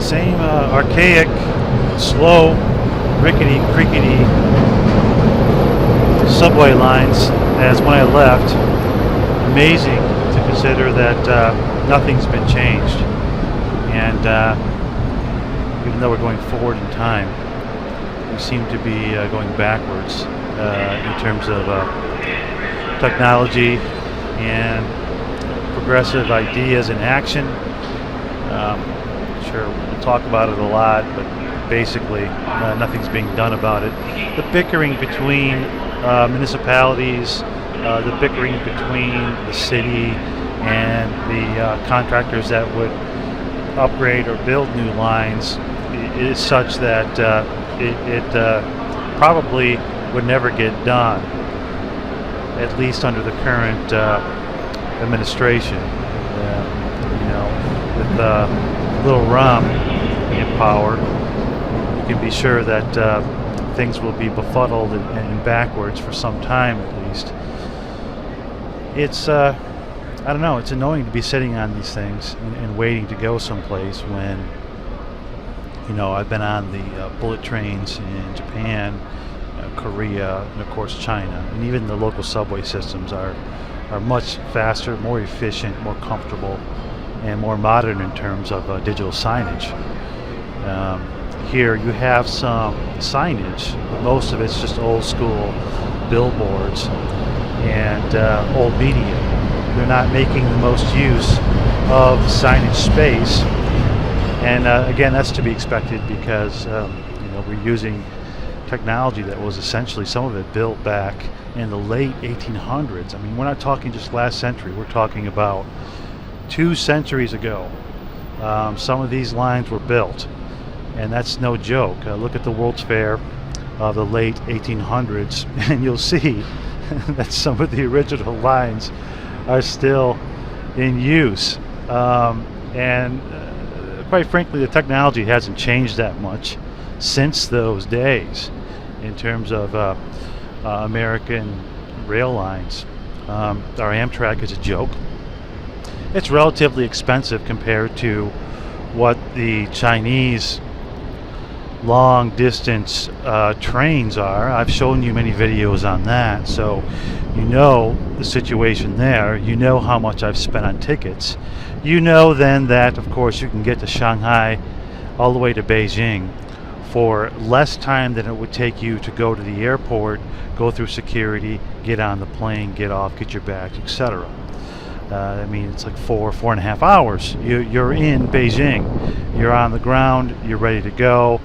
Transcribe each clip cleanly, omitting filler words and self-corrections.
Same archaic, slow, rickety, creaky subway lines as when I left. Amazing to consider that nothing's been changed, and even though we're going forward in time, we seem to be going backwards in terms of technology and progressive ideas in action. Sure, we'll talk about it a lot, but basically nothing's being done about it. The bickering between municipalities, the bickering between the city and the contractors that would upgrade or build new lines is such that it probably would never get done, at least under the current administration. With Little Rum in power, you can be sure that things will be befuddled and backwards for some time at least. It's I don't know, it's annoying to be sitting on these things and waiting to go someplace when I've been on the bullet trains in Japan, Korea, and of course China, and even the local subway systems are much faster, more efficient, more comfortable, and more modern in terms of digital signage. Here you have some signage, but most of it's just old school billboards and old media. They're not making the most use of signage space, and again, that's to be expected because we're using technology that was essentially, some of it built back in the late 1800s. I mean, we're not talking just last century, we're talking about 2 centuries ago. Some of these lines were built, and that's no joke. Look at the World's Fair of the late 1800s, and you'll see that some of the original lines are still in use. And quite frankly, the technology hasn't changed that much since those days in terms of American rail lines. Our Amtrak is a joke. It's relatively expensive compared to what the Chinese long distance trains are. I've shown you many videos on that, so you know the situation there. You know how much I've spent on tickets. You know then that of course you can get to Shanghai all the way to Beijing for less time than it would take you to go to the airport, go through security, get on the plane, get off, get your bags, etc. I mean, it's like 4.5 hours. You're in Beijing, you're on the ground, you're ready to go,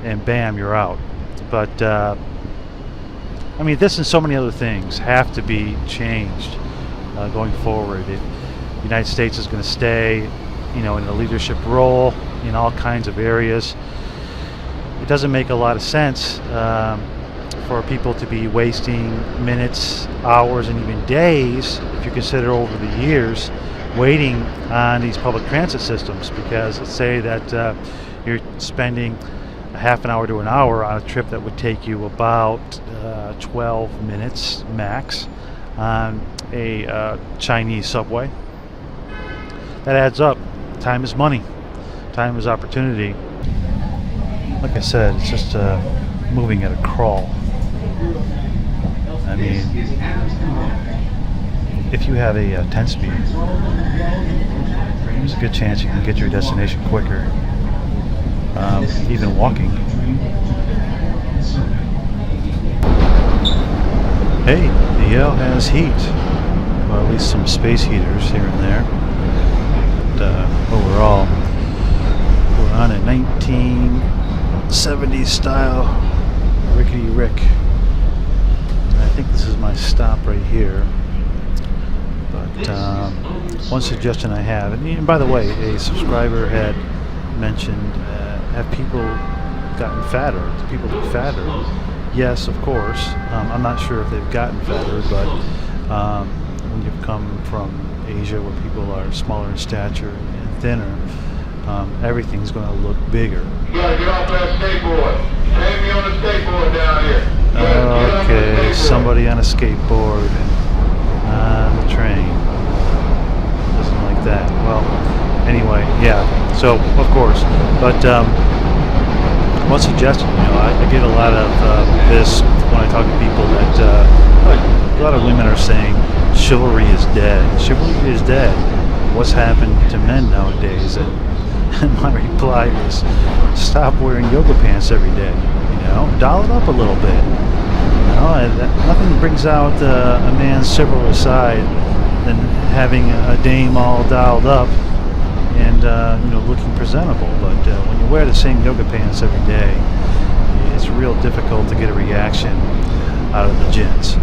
and bam, you're out. But I mean, this and so many other things have to be changed going forward. If the United States is going to stay, in a leadership role in all kinds of areas, it doesn't make a lot of sense for people to be wasting minutes, hours, and even days, if you consider over the years, waiting on these public transit systems. Because let's say that you're spending a half an hour to an hour on a trip that would take you about 12 minutes max on a Chinese subway. That adds up. Time is money. Time is opportunity. Like I said, it's just moving at a crawl. I mean, if you have a 10-speed, there's a good chance you can get to your destination quicker, even walking. Hey, the Yale has heat. Well, at least some space heaters here and there. But overall, we're on a 1970s style Rickety Rick. And I think this is my stop right here. But one suggestion I have, and by the way, a subscriber had mentioned, have people gotten fatter? Do people get fatter? Yes, of course. I'm not sure if they've gotten fatter, but when you've come from Asia, where people are smaller in stature and thinner, everything's going to look bigger. You gotta get off that skateboard. Take me on the skateboard down here. Okay, somebody on a skateboard on the train. Doesn't like that. Well, anyway, yeah. So of course, but one suggestion, I get a lot of this when I talk to people that a lot of women are saying chivalry is dead. Chivalry is dead. What's happened to men nowadays? And my reply is, stop wearing yoga pants every day. Dial it up a little bit. Nothing brings out a man's chivalrous side than having a dame all dialed up and looking presentable. But when you wear the same yoga pants every day, it's real difficult to get a reaction out of the gents.